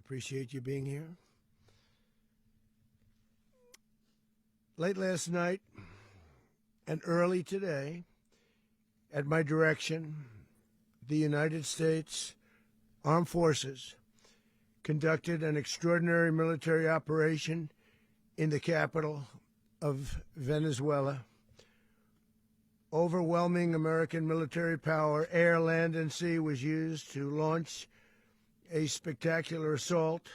appreciate you being here. Late last night and early today, at my direction, the United States Armed Forces conducted an extraordinary military operation in the capital of Venezuela. Overwhelming American military power, air, land, and sea, was used to launch a spectacular assault,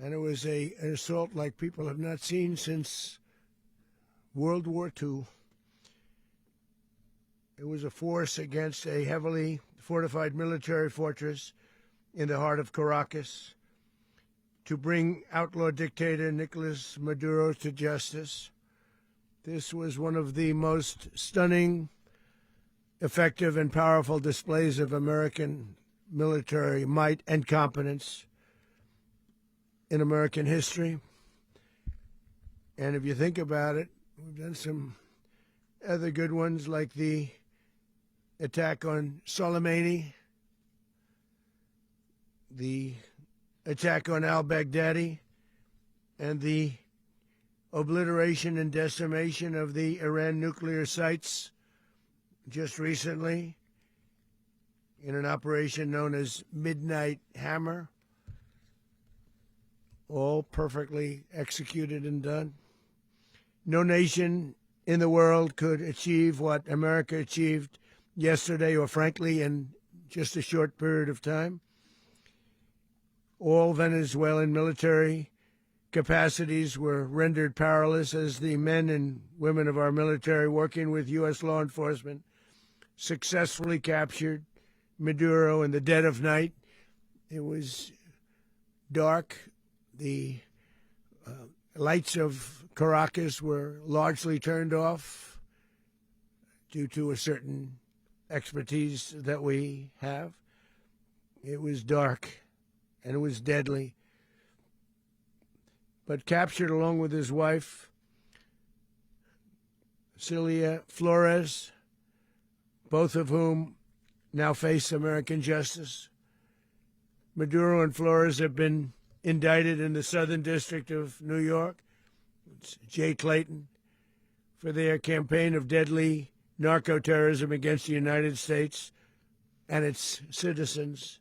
and it was an assault like people have not seen since World War II. It was a force against a heavily fortified military fortress in the heart of Caracas to bring outlaw dictator Nicolas Maduro to justice. This was one of the most stunning, effective, and powerful displays of American military might and competence in American history. And if you think about it, we've done some other good ones, like the attack on Soleimani, the attack on al-Baghdadi, and the obliteration and decimation of the Iran nuclear sites just recently in an operation known as Midnight Hammer, all perfectly executed and done. No nation in the world could achieve what America achieved yesterday, or frankly in just a short period of time. All Venezuelan military capacities were rendered powerless as the men and women of our military, working with U.S. law enforcement, successfully captured Maduro in the dead of night. It was dark. The lights of Caracas were largely turned off due to a certain expertise that we have. It was dark and it was deadly. But captured along with his wife, Celia Flores, both of whom now face American justice. Maduro and Flores have been indicted in the Southern District of New York, Jay Clayton, for their campaign of deadly narco-terrorism against the United States and its citizens.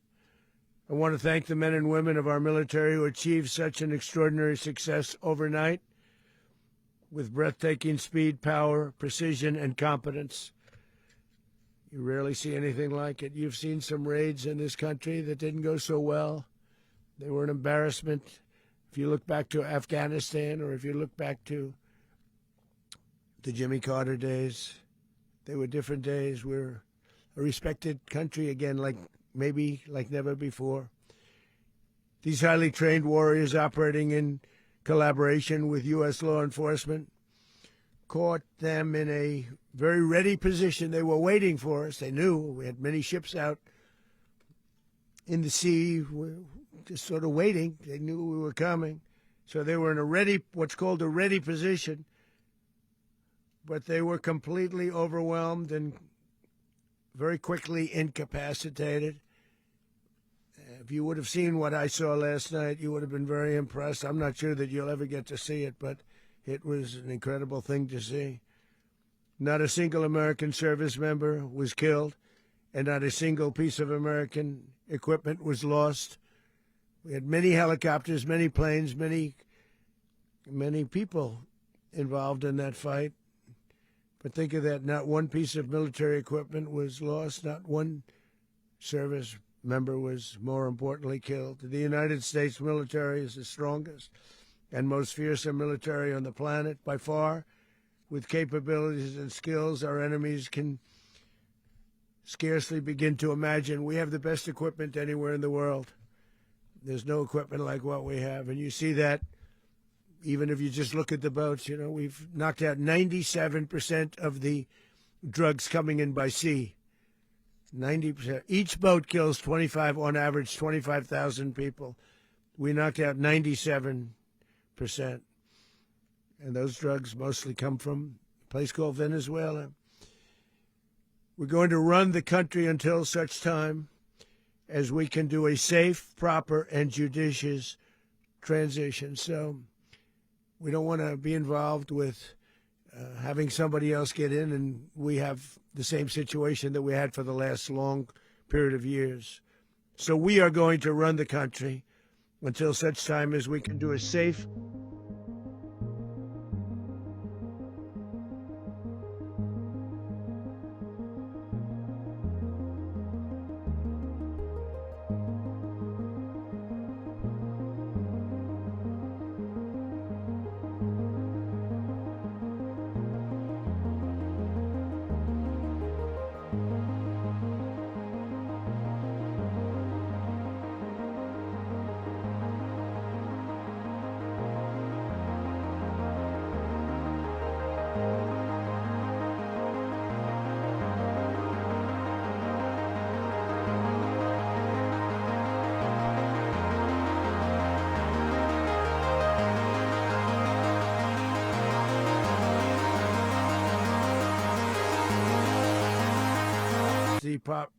I want to thank the men and women of our military who achieved such an extraordinary success overnight with breathtaking speed, power, precision, and competence. You rarely see anything like it. You've seen some raids in this country that didn't go so well. They were an embarrassment. If you look back to Afghanistan, or if you look back to the Jimmy Carter days, they were different days. We're a respected country again, maybe like never before. These highly trained warriors, operating in collaboration with U.S. law enforcement, caught them in a very ready position. They were waiting for us. They knew we had many ships out in the sea, just sort of waiting. They knew we were coming. So they were in what's called a ready position, but they were completely overwhelmed and very quickly incapacitated. If you would have seen what I saw last night, you would have been very impressed. I'm not sure that you'll ever get to see it, but it was an incredible thing to see. Not a single American service member was killed, and not a single piece of American equipment was lost. We had many helicopters, many planes, many people involved in that fight. But think of that, not one piece of military equipment was lost, not one service member was, more importantly, killed. The United States military is the strongest and most fearsome military on the planet, by far. With capabilities and skills our enemies can scarcely begin to imagine. We have the best equipment anywhere in the world. There's no equipment like what we have, and you see that even if you just look at the boats. We've knocked out 97% of the drugs coming in by sea. 90%. Each boat kills on average, 25,000 people. We knocked out 97%. And those drugs mostly come from a place called Venezuela. We're going to run the country until such time as we can do a safe, proper, and judicious transition. So we don't want to be involved with having somebody else get in, and we have the same situation that we had for the last long period of years. So we are going to run the country until such time as we can do a safe,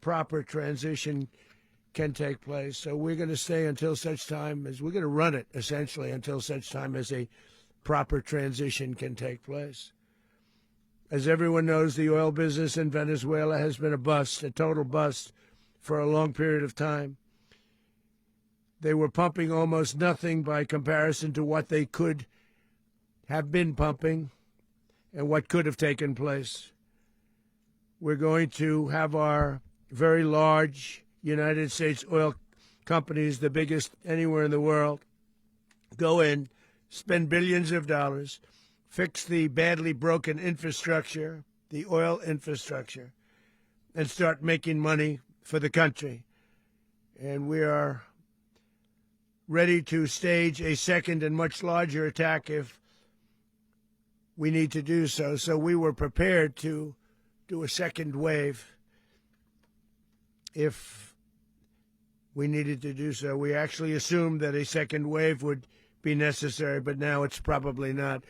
proper transition can take place. So we're going to stay until such time as we're going to run it, essentially, until such time as a proper transition can take place. As everyone knows, the oil business in Venezuela has been a bust, a total bust, for a long period of time. They were pumping almost nothing by comparison to what they could have been pumping and what could have taken place. We're going to have our very large United States oil companies, the biggest anywhere in the world, go in, spend billions of dollars, fix the badly broken infrastructure, the oil infrastructure, and start making money for the country. And we are ready to stage a second and much larger attack if we need to do so. So we were prepared to do a second wave if we needed to do so. We actually assumed that a second wave would be necessary, but now it's probably not.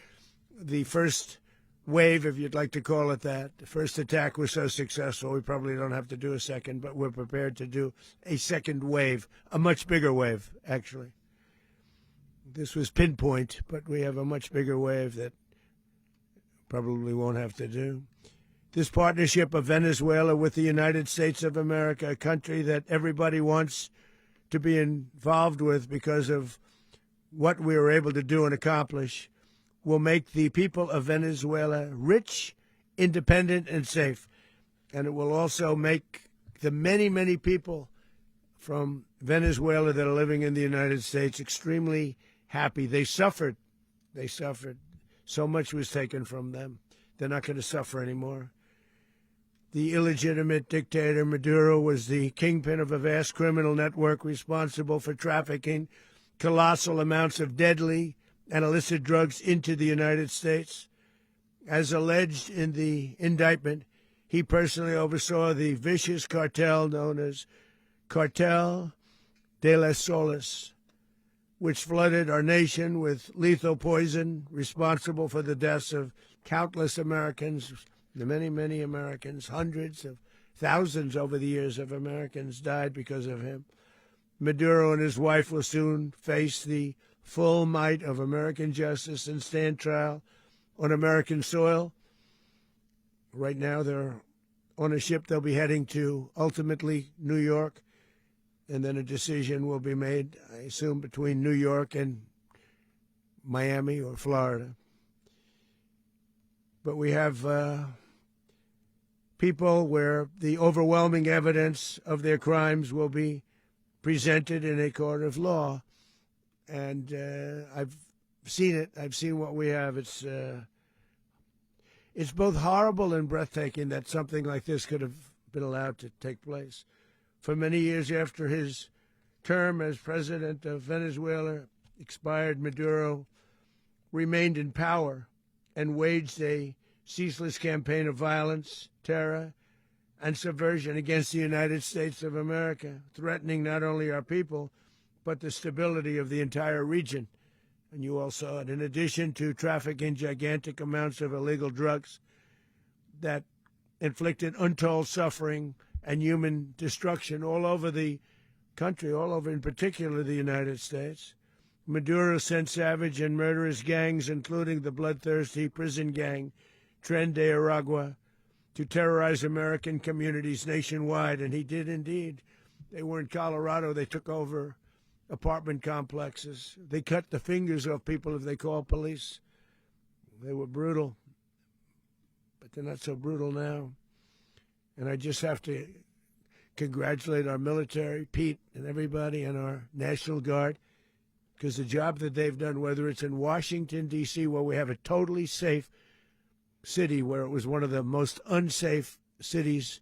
The first wave, if you'd like to call it that, the first attack was so successful, we probably don't have to do a second, but we're prepared to do a second wave, a much bigger wave, actually. This was pinpoint, but we have a much bigger wave that probably won't have to do. This partnership of Venezuela with the United States of America, a country that everybody wants to be involved with because of what we were able to do and accomplish, will make the people of Venezuela rich, independent, and safe. And it will also make the many, many people from Venezuela that are living in the United States extremely happy. They suffered. They suffered. So much was taken from them. They're not going to suffer anymore. The illegitimate dictator Maduro was the kingpin of a vast criminal network responsible for trafficking colossal amounts of deadly and illicit drugs into the United States. As alleged in the indictment, he personally oversaw the vicious cartel known as Cartel de las Solas, which flooded our nation with lethal poison, responsible for the deaths of countless Americans, the many, many Americans. Hundreds of thousands over the years of Americans died because of him. Maduro and his wife will soon face the full might of American justice and stand trial on American soil. Right now, they're on a ship. They'll be heading to, ultimately, New York, and then a decision will be made, I assume, between New York and Miami or Florida. But we have people where the overwhelming evidence of their crimes will be presented in a court of law. And I've seen it. I've seen what we have. It's both horrible and breathtaking that something like this could have been allowed to take place. For many years after his term as president of Venezuela expired, Maduro remained in power and waged a ceaseless campaign of violence, terror, and subversion against the United States of America, threatening not only our people, but the stability of the entire region. And you all saw it. In addition to trafficking gigantic amounts of illegal drugs that inflicted untold suffering and human destruction all over the country, all over, in particular the United States. Maduro sent savage and murderous gangs, including the bloodthirsty prison gang, Tren de Aragua, to terrorize American communities nationwide, and he did indeed. They were in Colorado. They took over apartment complexes. They cut the fingers off people if they called police. They were brutal, but they're not so brutal now. And I just have to congratulate our military, Pete and everybody, and our National Guard, because the job that they've done, whether it's in Washington, D.C., where we have a totally safe city, where it was one of the most unsafe cities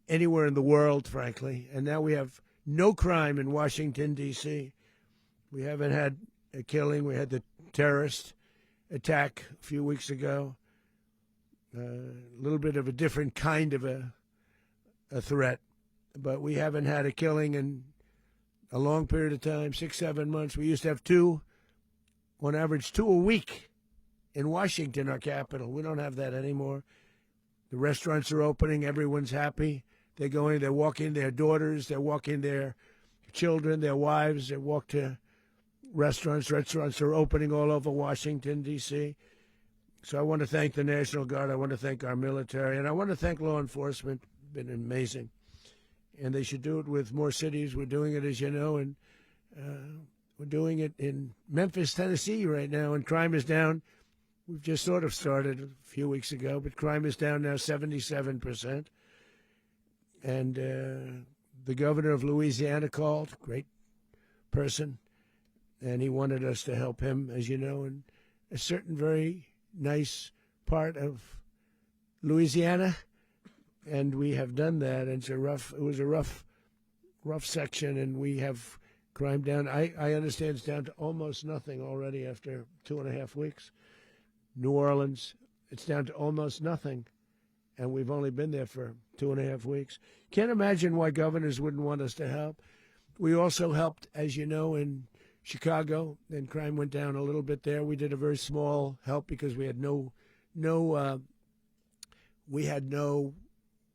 anywhere in the world, frankly, and now we have no crime in Washington, D.C. We haven't had a killing. We had the terrorist attack a few weeks ago, a little bit of a different kind of a threat, but we haven't had a killing in a long period of time, 6-7 months. We used to have two, on average, 2 a week in Washington, our capital. We don't have that anymore. The restaurants are opening. Everyone's happy. They're going, they're walking their daughters, they're walking their children, their wives. They walk to restaurants. Restaurants are opening all over Washington, D.C. So I want to thank the National Guard. I want to thank our military. And I want to thank law enforcement. Been amazing. And they should do it with more cities. We're doing it, as you know, and we're doing it in Memphis, Tennessee right now, and crime is down. We've just sort of started a few weeks ago, but crime is down now 77%. And the governor of Louisiana called, great person, and he wanted us to help him, as you know, in a certain very nice part of Louisiana. And we have done that. And it was a rough section, and we have crime down. I understand it's down to almost nothing already after 2.5 weeks. New Orleans, it's down to almost nothing, and we've only been there for 2.5 weeks. Can't imagine why governors wouldn't want us to help. We also helped, as you know, in Chicago, and crime went down a little bit there. We did a very small help because we had no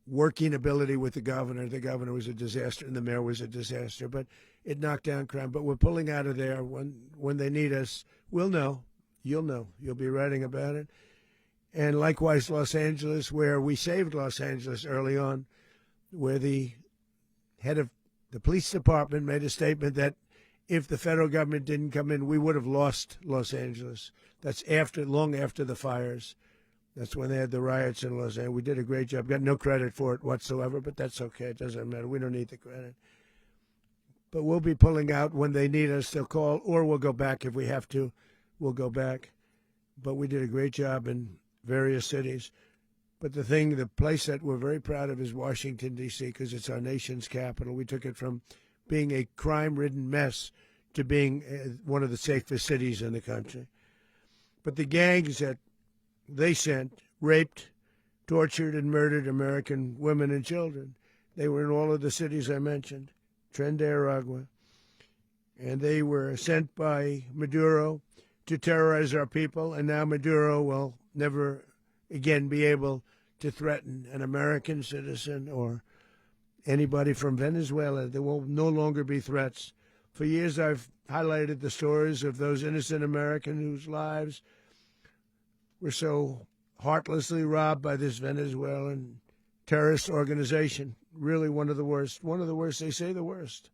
working ability with the governor. The governor was a disaster, and the mayor was a disaster, but it knocked down crime. But we're pulling out of there. When they need us, we'll know. You'll know. You'll be writing about it. And likewise, Los Angeles, where we saved Los Angeles early on, where the head of the police department made a statement that if the federal government didn't come in, we would have lost Los Angeles. That's long after the fires. That's when they had the riots in Los Angeles. We did a great job. Got no credit for it whatsoever, but that's okay. It doesn't matter. We don't need the credit. But we'll be pulling out when they need us. They'll call, or we'll go back if we have to. We'll go back. But we did a great job in various cities. But the place that we're very proud of is Washington, D.C., because it's our nation's capital. We took it from being a crime-ridden mess to being one of the safest cities in the country. But the gangs that they sent raped, tortured, and murdered American women and children. They were in all of the cities I mentioned, Tren de Aragua. And they were sent by Maduro to terrorize our people, and now Maduro will never again be able to threaten an American citizen or anybody from Venezuela. There will no longer be threats. For years I've highlighted the stories of those innocent Americans whose lives were so heartlessly robbed by this Venezuelan terrorist organization. Really one of the worst. One of the worst, they say the worst.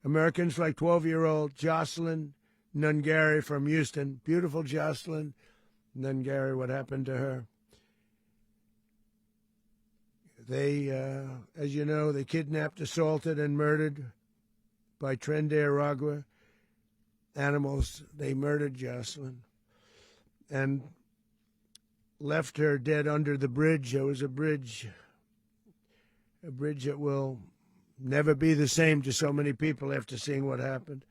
Americans like 12-year-old Jocelyn Nungari from Houston. Beautiful Jocelyn Nungari, what happened to her? They, as you know, they kidnapped, assaulted, and murdered by Tren de Aragua animals. They murdered Jocelyn and left her dead under the bridge. There was a bridge that will never be the same to so many people after seeing what happened.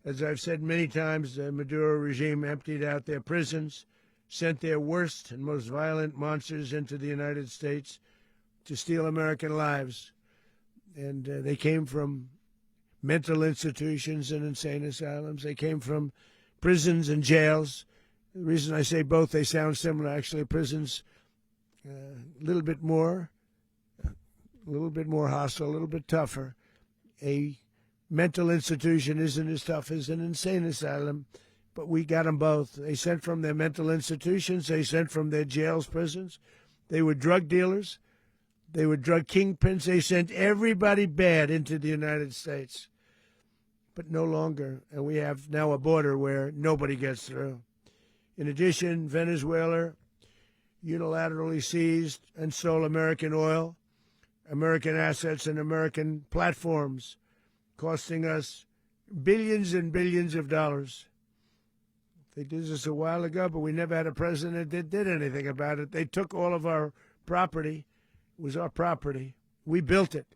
As I've said many times, the Maduro regime emptied out their prisons, sent their worst and most violent monsters into the United States to steal American lives. And they came from mental institutions and insane asylums. They came from prisons and jails. The reason I say both, they sound similar. Actually, prisons a little bit more hostile, a little bit tougher. a mental institution isn't as tough as an insane asylum, but we got them both. They sent from their mental institutions. They sent from their jails, prisons. They were drug dealers. They were drug kingpins. They sent everybody bad into the United States, but no longer. And we have now a border where nobody gets through. In addition, Venezuela unilaterally seized and stole American oil, American assets, and American platforms, costing us billions and billions of dollars. They did this a while ago, but we never had a president that did anything about it. They took all of our property. It was our property. We built it.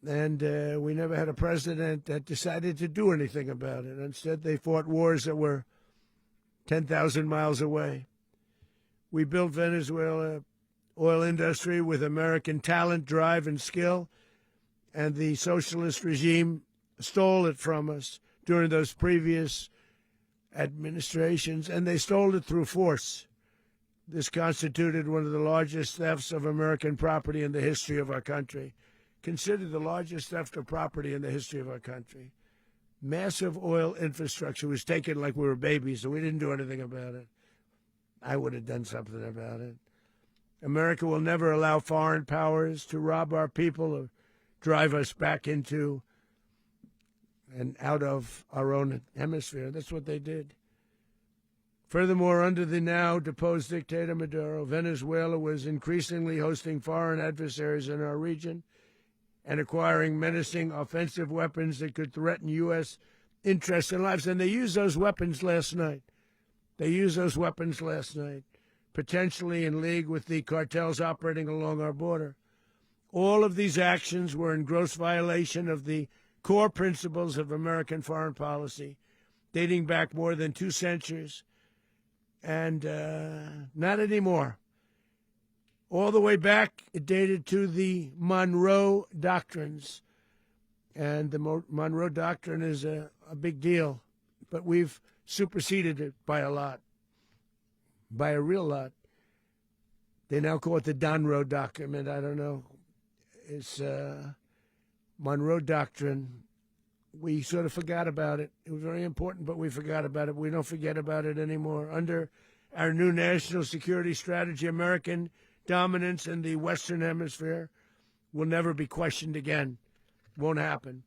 And we never had a president that decided to do anything about it. Instead, they fought wars that were 10,000 miles away. We built Venezuela oil industry with American talent, drive, and skill, and the socialist regime stole it from us during those previous administrations, and they stole it through force. This constituted one of the largest thefts of American property in the history of our country. Considered the largest theft of property in the history of our country. Massive oil infrastructure was taken like we were babies, and we didn't do anything about it. I would have done something about it. America will never allow foreign powers to rob our people or drive us back into and out of our own hemisphere. That's what they did. Furthermore, under the now deposed dictator Maduro, Venezuela was increasingly hosting foreign adversaries in our region and acquiring menacing offensive weapons that could threaten U.S. interests and lives. And they used those weapons last night. Potentially in league with the cartels operating along our border. All of these actions were in gross violation of the core principles of American foreign policy, dating back more than 2 centuries, and not anymore. All the way back, it dated to the Monroe Doctrines, and the Monroe Doctrine is a big deal, but we've superseded it by a lot, by a real lot. They now call it the Donroe Document. I don't know. It's Monroe Doctrine. We sort of forgot about it. It was very important, but we forgot about it. We don't forget about it anymore. Under our new national security strategy, American dominance in the Western Hemisphere will never be questioned again. Won't happen.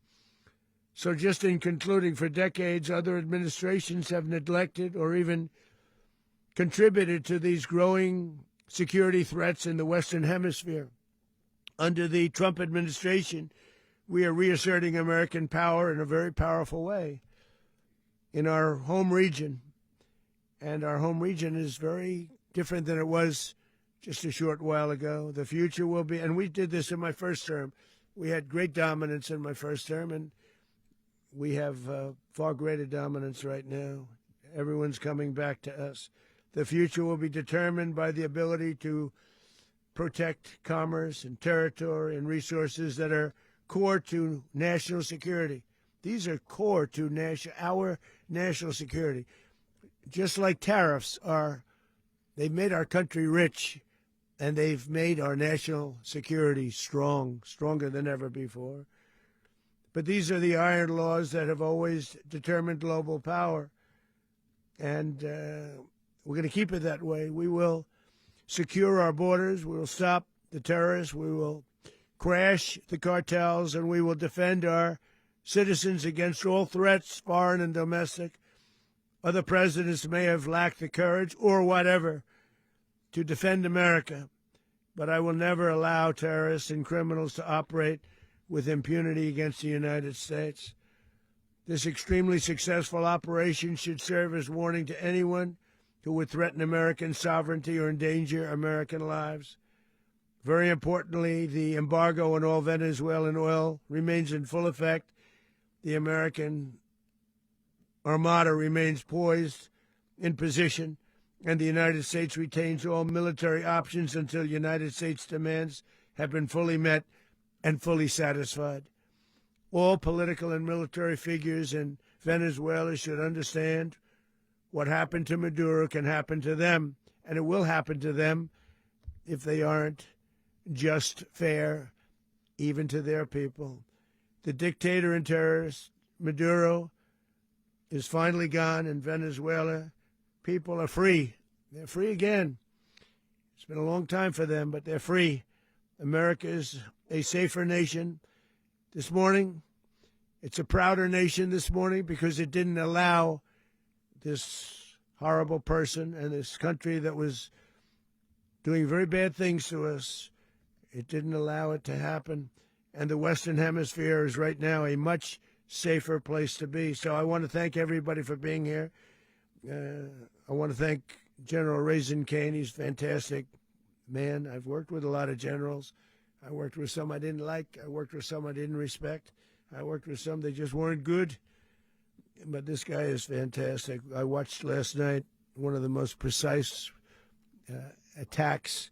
So just in concluding, for decades, other administrations have neglected or even contributed to these growing security threats in the Western Hemisphere. Under the Trump administration, we are reasserting American power in a very powerful way in our home region. And our home region is very different than it was just a short while ago. The future will be, and we did this in my first term. We had great dominance in my first term, and we have far greater dominance right now. Everyone's coming back to us. The future will be determined by the ability to protect commerce and territory and resources that are core to national security. These are core to our national security. Just like tariffs are, they've made our country rich, and they've made our national security stronger than ever before. But these are the iron laws that have always determined global power, and we're going to keep it that way. We will secure our borders. We will stop the terrorists. We will crash the cartels, and we will defend our citizens against all threats, foreign and domestic. Other presidents may have lacked the courage or whatever to defend America, but I will never allow terrorists and criminals to operate with impunity against the United States. This extremely successful operation should serve as warning to anyone who would threaten American sovereignty or endanger American lives. Very importantly, the embargo on all Venezuelan oil remains in full effect. The American Armada remains poised in position, and the United States retains all military options until United States demands have been fully met and fully satisfied. All political and military figures in Venezuela should understand what happened to Maduro can happen to them, and it will happen to them if they aren't just fair, even to their people. The dictator and terrorist, Maduro, is finally gone in Venezuela. People are free. They're free again. It's been a long time for them, but they're free. America is a safer nation. This morning, it's a prouder nation this morning because it didn't allow this horrible person and this country that was doing very bad things to us. It didn't allow it to happen. And the Western Hemisphere is right now a much safer place to be. So I want to thank everybody for being here. I want to thank General Raisin Kane. He's a fantastic man. I've worked with a lot of generals. I worked with some I didn't like. I worked with some I didn't respect. I worked with some that just weren't good. But this guy is fantastic. I watched last night one of the most precise attacks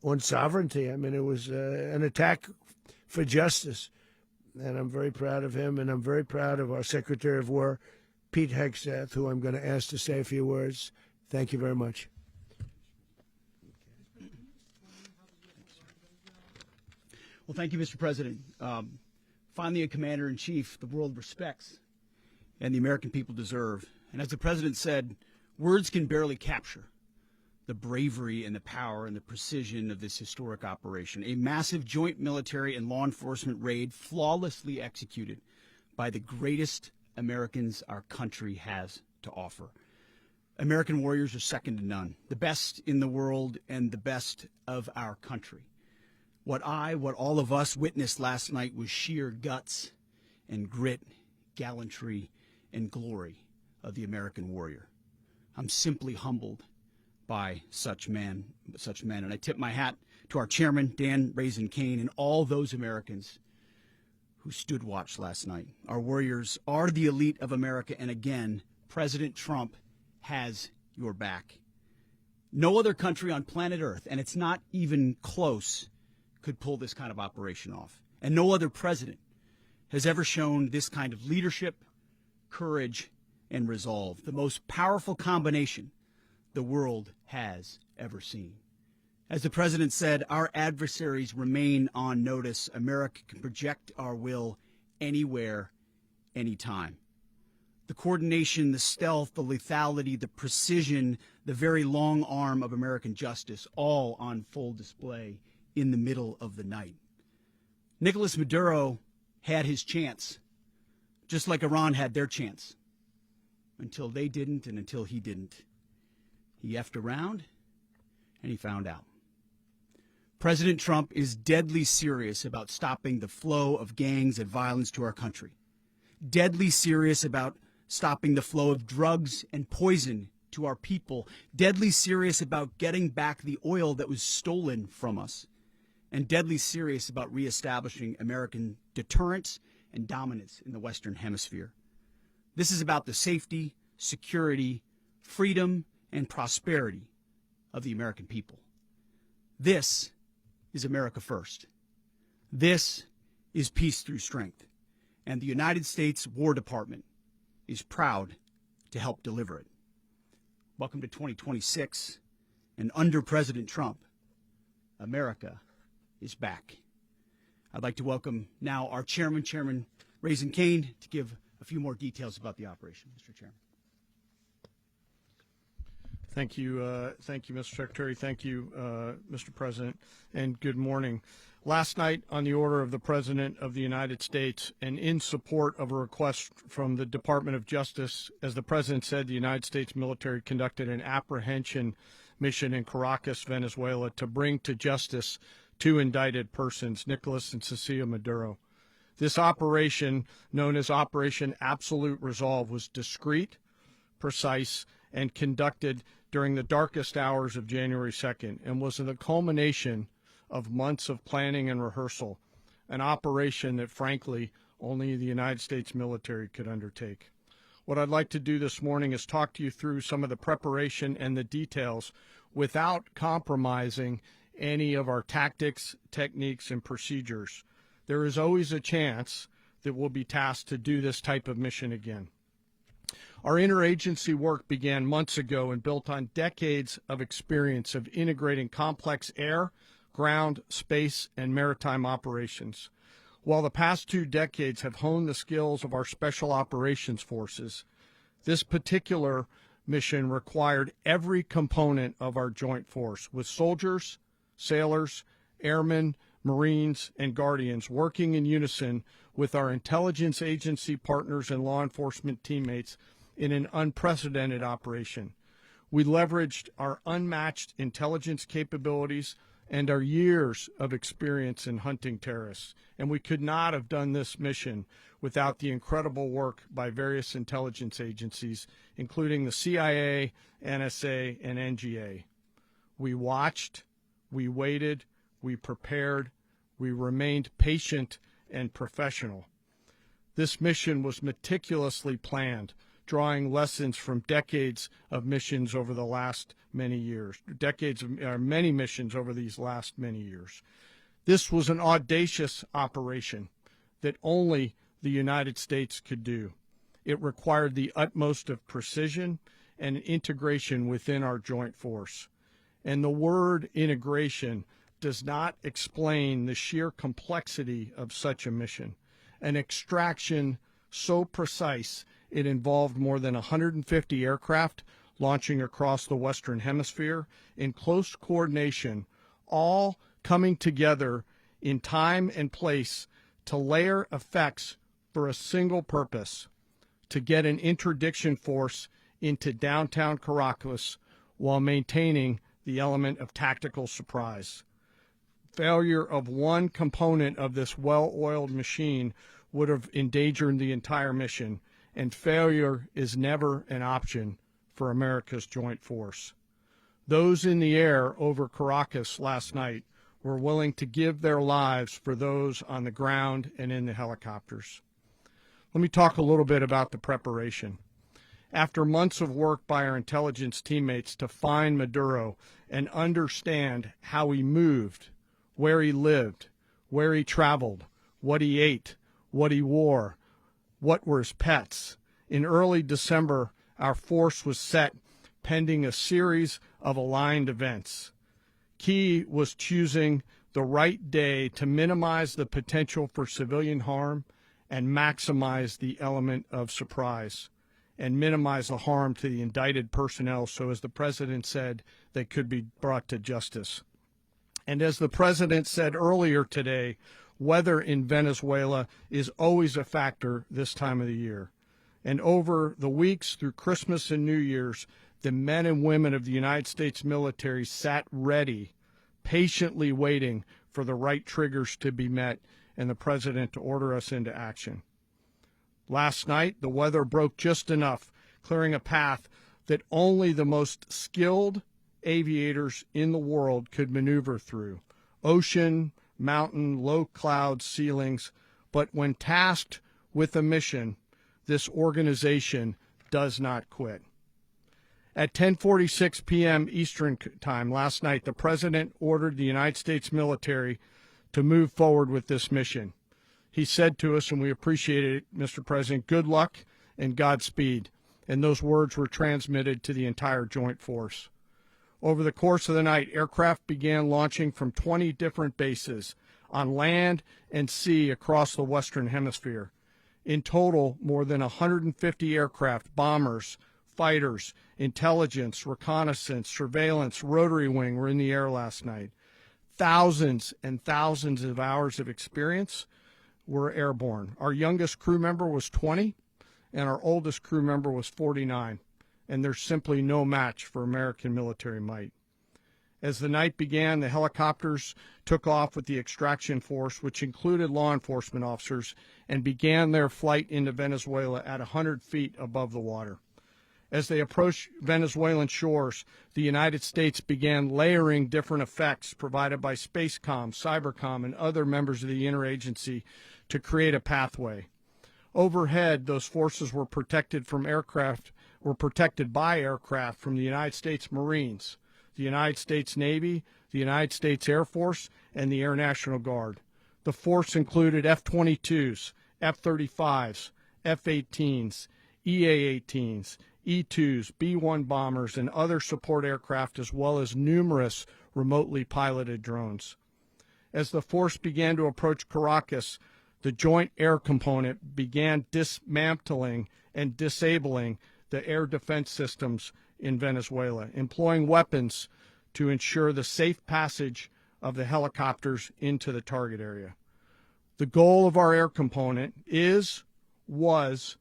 on sovereignty. I mean, it was an attack for justice. And I'm very proud of him, and I'm very proud of our Secretary of War, Pete Hegseth, who I'm going to ask to say a few words. Thank you very much. Well, thank you, Mr. President. Finally, a commander-in-chief the world respects and the American people deserve. And as the President said, words can barely capture the bravery and the power and the precision of this historic operation. A massive joint military and law enforcement raid flawlessly executed by the greatest Americans our country has to offer. American warriors are second to none, the best in the world and the best of our country. What all of us witnessed last night was sheer guts and grit, gallantry, and glory of the American warrior. I'm simply humbled by such men. And I tip my hat to our chairman, Dan Raisin Kane, and all those Americans who stood watch last night. Our warriors are the elite of America, and again, President Trump has your back. No other country on planet Earth, and it's not even close, could pull this kind of operation off. And no other president has ever shown this kind of leadership, courage, and resolve, the most powerful combination the world has ever seen. As the president said, our adversaries remain on notice. America can project our will anywhere, anytime. The coordination, the stealth, the lethality, the precision, the very long arm of American justice, all on full display in the middle of the night. Nicolas Maduro had his chance, just like Iran had their chance, until they didn't and until he didn't. He effed around, and he found out. President Trump is deadly serious about stopping the flow of gangs and violence to our country, deadly serious about stopping the flow of drugs and poison to our people, deadly serious about getting back the oil that was stolen from us, and deadly serious about reestablishing American deterrence and dominance in the Western Hemisphere. This is about the safety, security, freedom, and prosperity of the American people. This is America first. This is peace through strength. And the United States War Department is proud to help deliver it. Welcome to 2026. And under President Trump, America is back. I'd like to welcome now our chairman, Chairman Raisin Kane, to give a few more details about the operation. Mr. Chairman. Thank you, Mr. Secretary. Thank you, Mr. President, and good morning. Last night, on the order of the President of the United States, and in support of a request from the Department of Justice, as the President said, the United States military conducted an apprehension mission in Caracas, Venezuela, to bring to justice two indicted persons, Nicolas and Cecilia Maduro. This operation, known as Operation Absolute Resolve, was discreet, precise, and conducted during the darkest hours of January 2nd, and was the culmination of months of planning and rehearsal, an operation that, frankly, only the United States military could undertake. What I'd like to do this morning is talk to you through some of the preparation and the details without compromising any of our tactics, techniques, and procedures. There is always a chance that we'll be tasked to do this type of mission again. Our interagency work began months ago and built on decades of experience of integrating complex air, ground, space, and maritime operations. While the past 2 decades have honed the skills of our special operations forces, this particular mission required every component of our joint force, with soldiers, sailors, airmen, Marines, and Guardians working in unison with our intelligence agency partners and law enforcement teammates in an unprecedented operation. We leveraged our unmatched intelligence capabilities and our years of experience in hunting terrorists, and we could not have done this mission without the incredible work by various intelligence agencies, including the CIA, NSA, and NGA. We watched, we waited, we prepared, we remained patient and professional. This mission was meticulously planned, drawing lessons from decades of missions over the last many years, many missions over these last many years. This was an audacious operation that only the United States could do. It required the utmost of precision and integration within our joint force. And the word integration does not explain the sheer complexity of such a mission. An extraction so precise it involved more than 150 aircraft launching across the Western Hemisphere in close coordination, all coming together in time and place to layer effects for a single purpose: to get an interdiction force into downtown Caracas while maintaining the element of tactical surprise. Failure of one component of this well-oiled machine would have endangered the entire mission, and failure is never an option for America's joint force. Those in the air over Caracas last night were willing to give their lives for those on the ground and in the helicopters. Let me talk a little bit about the preparation. After months of work by our intelligence teammates to find Maduro and understand how he moved, where he lived, where he traveled, what he ate, what he wore, what were his pets, in early December, our force was set pending a series of aligned events. Key was choosing the right day to minimize the potential for civilian harm and maximize the element of surprise, and minimize the harm to the indicted personnel so, as the president said, they could be brought to justice. And as the president said earlier today, weather in Venezuela is always a factor this time of the year. And over the weeks through Christmas and New Year's, the men and women of the United States military sat ready, patiently waiting for the right triggers to be met and the president to order us into action. Last night, the weather broke just enough, clearing a path that only the most skilled aviators in the world could maneuver through. Ocean, mountain, low cloud ceilings, but when tasked with a mission, this organization does not quit. At 10:46 p.m. Eastern Time last night, the president ordered the United States military to move forward with this mission. He said to us, and we appreciate it, Mr. President, good luck and Godspeed. And those words were transmitted to the entire joint force. Over the course of the night, aircraft began launching from 20 different bases on land and sea across the Western Hemisphere. In total, more than 150 aircraft, bombers, fighters, intelligence, reconnaissance, surveillance, rotary wing were in the air last night. Thousands and thousands of hours of experience were airborne. Our youngest crew member was 20, and our oldest crew member was 49, and there's simply no match for American military might. As the night began, the helicopters took off with the extraction force, which included law enforcement officers, and began their flight into Venezuela at 100 feet above the water. As they approached Venezuelan shores, the United States began layering different effects provided by Spacecom, Cybercom, and other members of the interagency to create a pathway. Overhead, those forces were protected by aircraft from the United States Marines, the United States Navy, the United States Air Force, and the Air National Guard. The force included F-22s, F-35s, F-18s, EA-18s, E-2s, B-1 bombers, and other support aircraft, as well as numerous remotely piloted drones. As the force began to approach Caracas, the Joint Air Component began dismantling and disabling the air defense systems in Venezuela, employing weapons to ensure the safe passage of the helicopters into the target area. The goal of our air component is, was,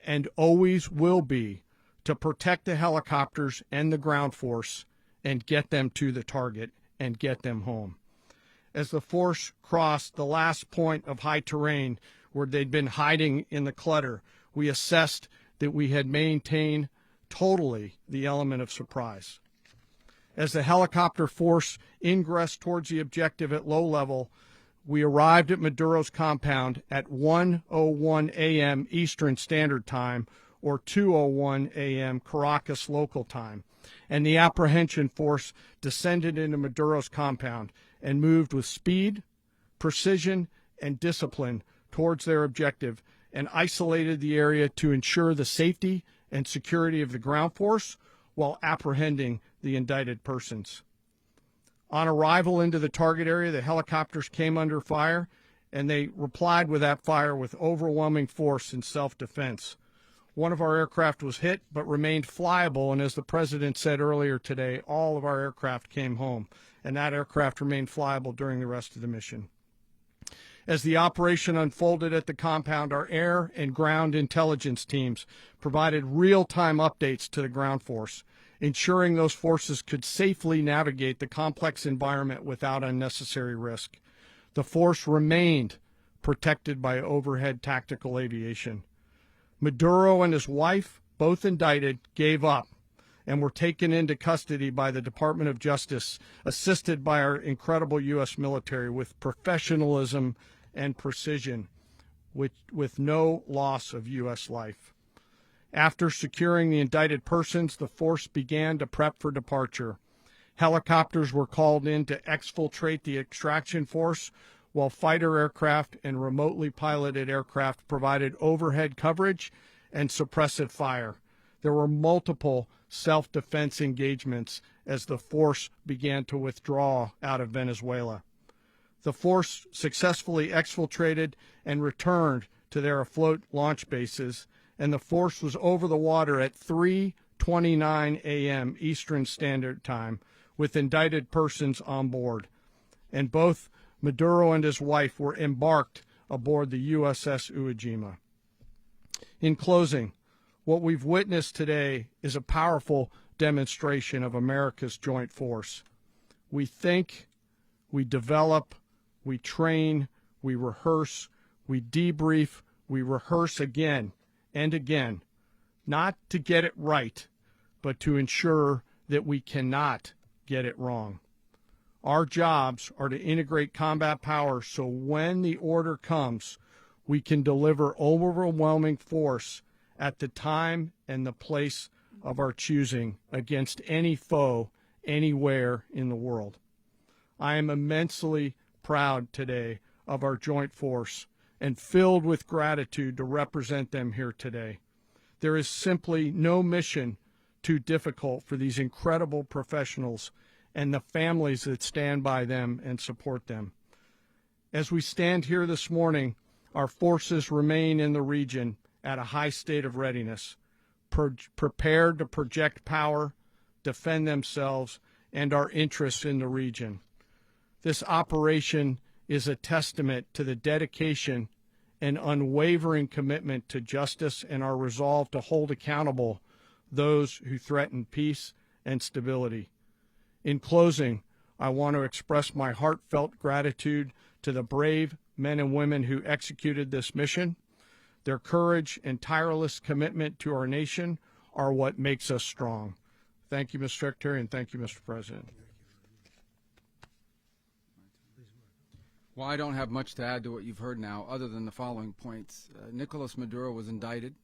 and always will be to protect the helicopters and the ground force and get them to the target and get them home. As the force crossed the last point of high terrain where they'd been hiding in the clutter, we assessed that we had maintained totally the element of surprise. As the helicopter force ingressed towards the objective at low level, we arrived at Maduro's compound at 1:01 a.m. Eastern Standard Time, or 2:01 a.m. Caracas local time, and the apprehension force descended into Maduro's compound and moved with speed, precision, and discipline towards their objective and isolated the area to ensure the safety and security of the ground force while apprehending the indicted persons. On arrival into the target area, the helicopters came under fire, and they replied with that fire with overwhelming force in self-defense. One of our aircraft was hit but remained flyable, and as the President said earlier today, all of our aircraft came home, and that aircraft remained flyable during the rest of the mission. As the operation unfolded at the compound, our air and ground intelligence teams provided real-time updates to the ground force, ensuring those forces could safely navigate the complex environment without unnecessary risk. The force remained protected by overhead tactical aviation. Maduro and his wife, both indicted, gave up and were taken into custody by the Department of Justice, assisted by our incredible U.S. military with professionalism and precision, with no loss of U.S. life. After securing the indicted persons, the force began to prep for departure. Helicopters were called in to exfiltrate the extraction force, while fighter aircraft and remotely piloted aircraft provided overhead coverage and suppressive fire. There were multiple self-defense engagements as the force began to withdraw out of Venezuela. The force successfully exfiltrated and returned to their afloat launch bases, and the force was over the water at 3:29 a.m. Eastern Standard Time with indicted persons on board. And both Maduro and his wife were embarked aboard the USS Iwo Jima. In closing, what we've witnessed today is a powerful demonstration of America's joint force. We think, we develop, we train, we rehearse, we debrief, we rehearse again and again, not to get it right, but to ensure that we cannot get it wrong. Our jobs are to integrate combat power so when the order comes, we can deliver overwhelming force at the time and the place of our choosing against any foe anywhere in the world. I am immensely proud today of our joint force and filled with gratitude to represent them here today. There is simply no mission too difficult for these incredible professionals and the families that stand by them and support them. As we stand here this morning, our forces remain in the region at a high state of readiness, prepared to project power, defend themselves, and our interests in the region. This operation is a testament to the dedication and unwavering commitment to justice and our resolve to hold accountable those who threaten peace and stability. In closing, I want to express my heartfelt gratitude to the brave men and women who executed this mission. Their courage and tireless commitment to our nation are what makes us strong. Thank you, Mr. Secretary, and thank you, Mr. President. Well, I don't have much to add to what you've heard now, other than the following points. Nicolas Maduro was indicted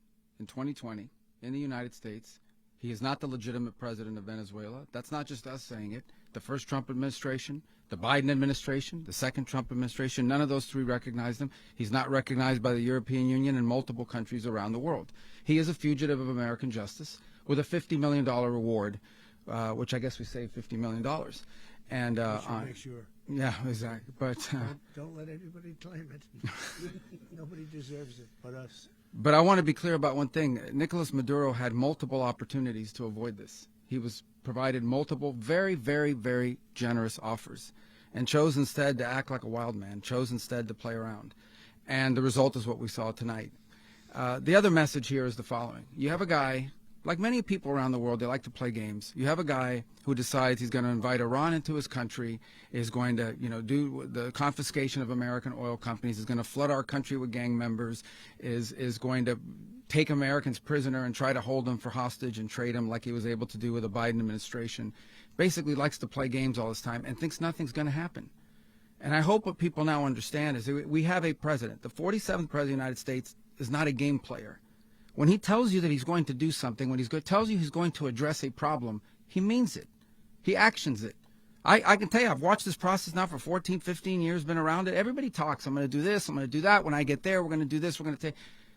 in 2020 in the United States. He is not the legitimate president of Venezuela. That's not just us saying it. The first Trump administration, the Biden administration, the second Trump administration, none of those three recognized him. He's not recognized by the European Union and multiple countries around the world. He is a fugitive of American justice with a $50 million reward, which I guess we saved $50 million. And Make sure. yeah, exactly. But Don't let anybody claim it. Nobody deserves it but us. but I want to be clear about one thing. Nicolas Maduro had multiple opportunities to avoid this. He was provided multiple very, very, very generous offers, and chose instead to act like a wild man. Chose instead to play around, and the result is what we saw tonight. The other message here is the following: you have a guy. Like many people around the world, they like to play games. You have a guy who decides he's going to invite Iran into his country, is going to, do the confiscation of American oil companies, is going to flood our country with gang members, is going to take Americans prisoner and try to hold them for hostage and trade them like he was able to do with the Biden administration. Basically likes to play games all this time and thinks nothing's going to happen. And I hope what people now understand is that we have a president. The 47th president of the United States is not a game player. When he tells you that he's going to do something, when tells you he's going to address a problem, he means it. He actions it. I can tell you, I've watched this process now for 14, 15 years, been around it. Everybody talks. I'm going to do this. I'm going to do that. When I get there, we're going to do this. We're going to take.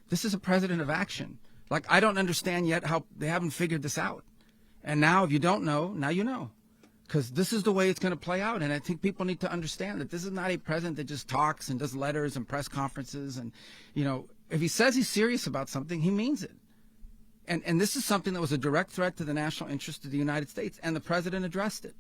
This is a president of action. Like, I don't understand yet how they haven't figured this out. And now, if you don't know, now you know. Because this is the way it's going to play out. And I think people need to understand that this is not a president that just talks and does letters and press conferences. And, if he says he's serious about something, he means it. And this is something that was a direct threat to the national interest of the United States, and the president addressed it.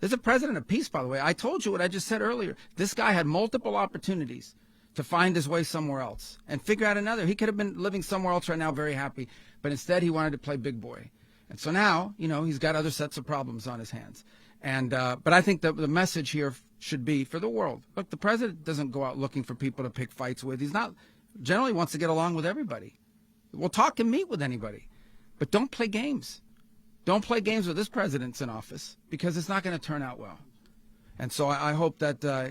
There's a president of peace, by the way. I told you what I just said earlier. This guy had multiple opportunities to find his way somewhere else and figure out another. He could have been living somewhere else right now very happy, but instead he wanted to play big boy. And so now, he's got other sets of problems on his hands. And but I think the message here should be for the world. Look, the president doesn't go out looking for people to pick fights with. He's not generally wants to get along with everybody. We'll talk and meet with anybody, but don't play games. Don't play games with this president's in office, because it's not going to turn out well. And so I hope that I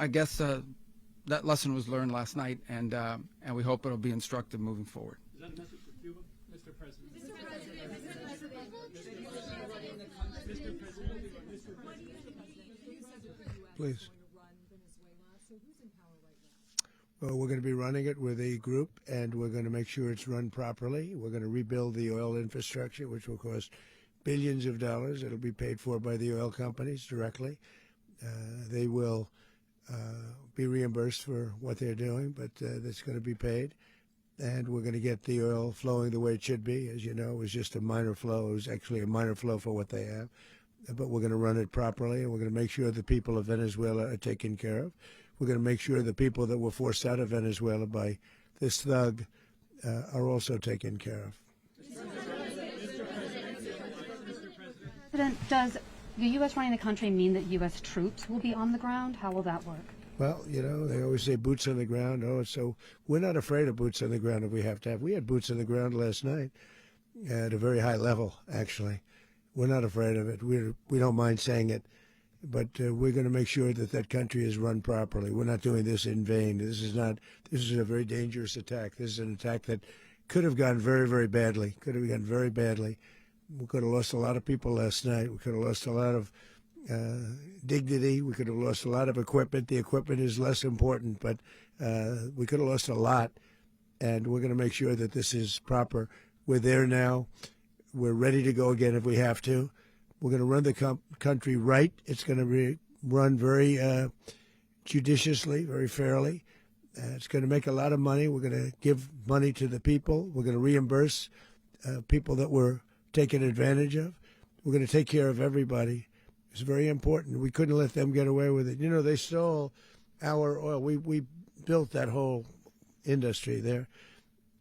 guess that lesson was learned last night, and we hope it'll be instructive moving forward. Is that a message for Cuba, Mr. President? Please. Well, we're going to be running it with a group, and we're going to make sure it's run properly. We're going to rebuild the oil infrastructure, which will cost billions of dollars. It'll be paid for by the oil companies directly. They will be reimbursed for what they're doing, but that's going to be paid. And we're going to get the oil flowing the way it should be. As you know, it was just a minor flow. It was actually a minor flow for what they have. But we're going to run it properly, and we're going to make sure the people of Venezuela are taken care of. We're going to make sure the people that were forced out of Venezuela by this thug are also taken care of. President, does the U.S. running the country mean that U.S. troops will be on the ground? How will that work? Well, they always say boots on the ground. So we're not afraid of boots on the ground if we have to have. We had boots on the ground last night at a very high level, actually. We're not afraid of it. We don't mind saying it. But we're going to make sure that country is run properly. We're not doing this in vain. This is a very dangerous attack. This is an attack that could have gone very, very badly. Could have gone very badly. We could have lost a lot of people last night. We could have lost a lot of dignity. We could have lost a lot of equipment. The equipment is less important, but we could have lost a lot. And we're going to make sure that this is proper. We're there now. We're ready to go again if we have to. We're going to run the country right. It's going to be run very judiciously, very fairly. It's going to make a lot of money. We're going to give money to the people. We're going to reimburse people that were taken advantage of. We're going to take care of everybody. It's very important. We couldn't let them get away with it. They stole our oil. We built that whole industry there,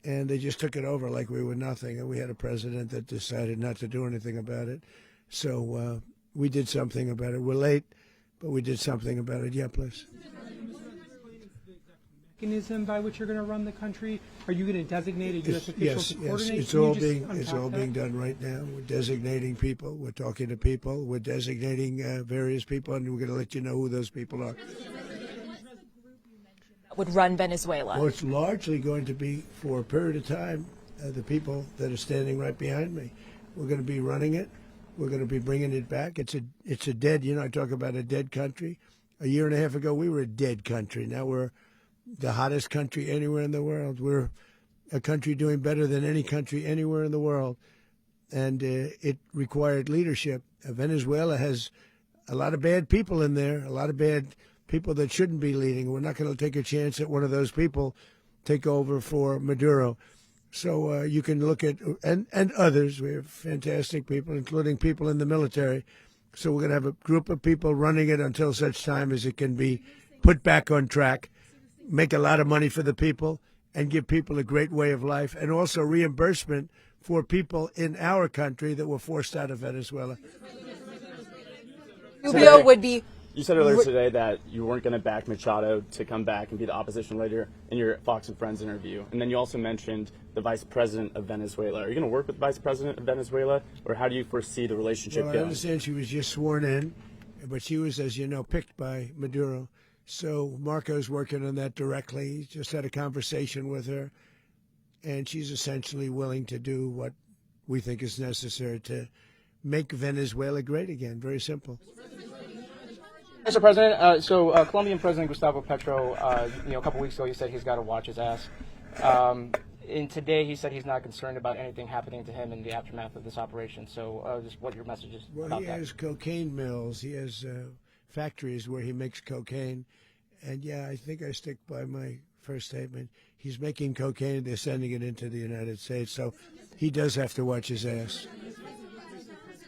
and they just took it over like we were nothing. And we had a president that decided not to do anything about it. So we did something about it. We're late, but we did something about it. Yeah, please. Mechanism by which you're going to run the country? Are you going to designate a U.S. official to coordinate? Yes, it's all being done right now. We're designating people. We're talking to people. We're designating various people, and we're going to let you know who those people are. Would run Venezuela? Well, it's largely going to be for a period of time the people that are standing right behind me. We're going to be running it. We're going to be bringing it back. It's a dead, I talk about a dead country. A year and a half ago, we were a dead country. Now we're the hottest country anywhere in the world. We're a country doing better than any country anywhere in the world. And it required leadership. Venezuela has a lot of bad people in there, a lot of bad people that shouldn't be leading. We're not going to take a chance that one of those people take over for Maduro. So you can look at, and others. We have fantastic people, including people in the military. So we're going to have a group of people running it until such time as it can be put back on track, make a lot of money for the people, and give people a great way of life, and also reimbursement for people in our country that were forced out of Venezuela. Rubio would be. You said earlier today that you weren't going to back Machado to come back and be the opposition leader in your Fox and Friends interview. And then you also mentioned the vice president of Venezuela. Are you going to work with the vice president of Venezuela, or how do you foresee the relationship Well, going? I understand she was just sworn in, but she was, as you know, picked by Maduro. So Marco's working on that directly. He just had a conversation with her, and she's essentially willing to do what we think is necessary to make Venezuela great again. Very simple. Mr. President, Colombian President Gustavo Petro, a couple weeks ago, he said he's got to watch his ass. And today, he said he's not concerned about anything happening to him in the aftermath of this operation. So, just what your message is well, about he that? has cocaine mills. He has factories where he makes cocaine. And yeah, I think I stick by my first statement. He's making cocaine. They're sending it into the United States. So he does have to watch his ass.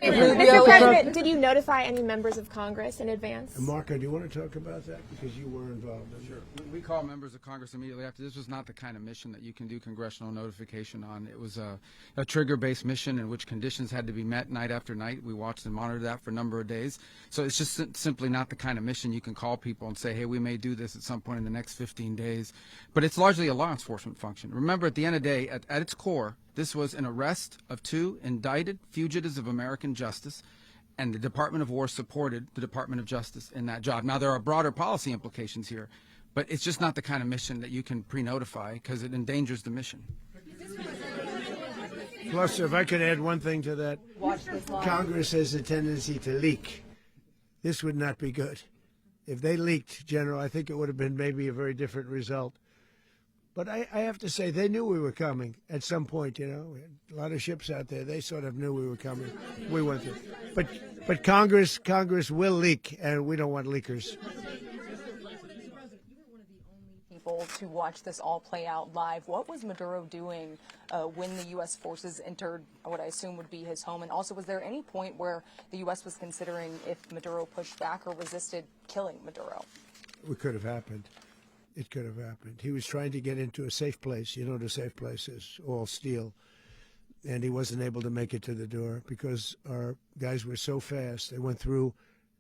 Mr. President, did you notify any members of Congress in advance? Marco, do you want to talk about that? Because you were involved in it. Sure. We call members of Congress immediately after. This was not the kind of mission that you can do congressional notification on. It was a trigger-based mission in which conditions had to be met night after night. We watched and monitored that for a number of days. So it's just simply not the kind of mission you can call people and say, hey, we may do this at some point in the next 15 days. But it's largely a law enforcement function. Remember, at the end of the day, at its core, this was an arrest of 2 indicted fugitives of American justice, and the Department of War supported the Department of Justice in that job. Now, there are broader policy implications here, but it's just not the kind of mission that you can pre-notify because it endangers the mission. Plus, if I could add one thing to that, Congress has a tendency to leak. This would not be good. If they leaked, General, I think it would have been maybe a very different result. But I have to say, they knew we were coming at some point, We had a lot of ships out there. They sort of knew we were coming. We went through. But Congress will leak, and we don't want leakers. People to watch this all play out live. What was Maduro doing when the U.S. forces entered what I assume would be his home? And also, was there any point where the U.S. was considering if Maduro pushed back or resisted killing Maduro? It could have happened. It could have happened. He was trying to get into a safe place. You know, the safe place is all steel. And he wasn't able to make it to the door because our guys were so fast. They went through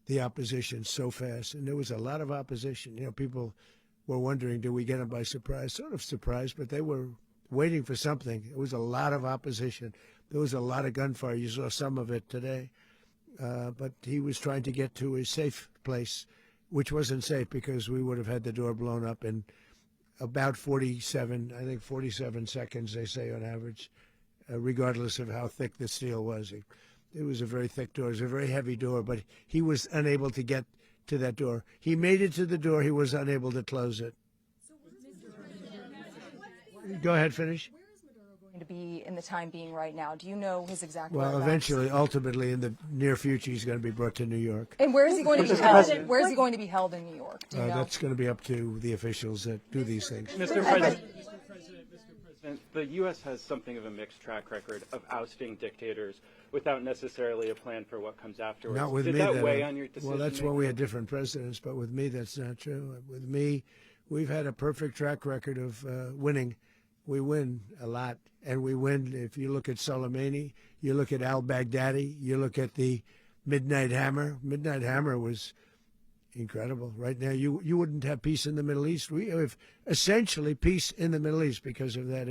the opposition so fast. And there was a lot of opposition. People were wondering, do we get them by surprise? Sort of surprised, but they were waiting for something. It was a lot of opposition. There was a lot of gunfire. You saw some of it today. But he was trying to get to a safe place, which wasn't safe because we would have had the door blown up in about 47 seconds, they say on average, regardless of how thick the steel was. It was a very thick door. It was a very heavy door, but he was unable to get to that door. He made it to the door. He was unable to close it. Go ahead, finish. To be in the time being right now. Do you know his exact Well, whereabouts? eventually, ultimately, in the near future, he's going to be brought to New York. And where is he going to be held? Where is he going to be held in New York? Do you know? That's going to be up to the officials that do these things. Mr. President, the U.S. has something of a mixed track record of ousting dictators without necessarily a plan for what comes afterwards. Not with Did me. that weigh on your decision? Well, that's why we had different presidents, but with me, that's not true. With me, we've had a perfect track record of winning. We win a lot, and we win. If you look at Soleimani, you look at al-Baghdadi, you look at the Midnight Hammer. Midnight Hammer was incredible. Right now, you wouldn't have peace in the Middle East. We have essentially peace in the Middle East because of that.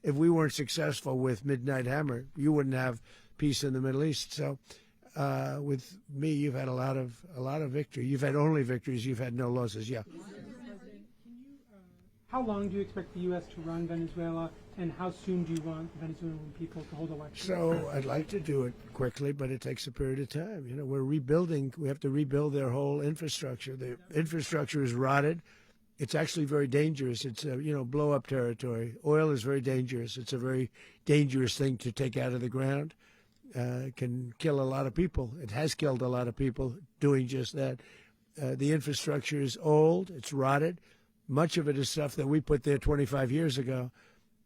If we weren't successful with Midnight Hammer, you wouldn't have peace in the Middle East. So, with me, you've had a lot of victory. You've had only victories. You've had no losses. Yeah. How long do you expect the U.S. to run Venezuela, and how soon do you want Venezuelan people to hold elections? So I'd like to do it quickly, but it takes a period of time. We're rebuilding. We have to rebuild their whole infrastructure. The infrastructure is rotted. It's actually very dangerous. It's blow-up territory. Oil is very dangerous. It's a very dangerous thing to take out of the ground. can kill a lot of people. It has killed a lot of people doing just that. The infrastructure is old. It's rotted. Much of it is stuff that we put there 25 years ago,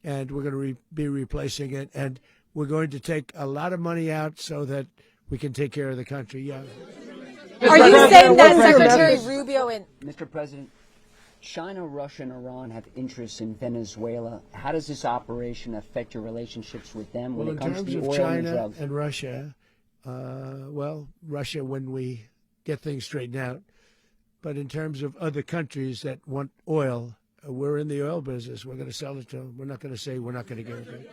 and we're going to be replacing it. And we're going to take a lot of money out so that we can take care of the country. Yeah. Are you saying that Secretary Rubio and Mr. President, China, Russia, and Iran have interests in Venezuela. How does this operation affect your relationships with them when it comes to the oil in terms of and China drugs? and Russia, Russia when we get things straightened out. But in terms of other countries that want oil, we're in the oil business. We're going to sell it to them. We're not going to say we're not going to give it.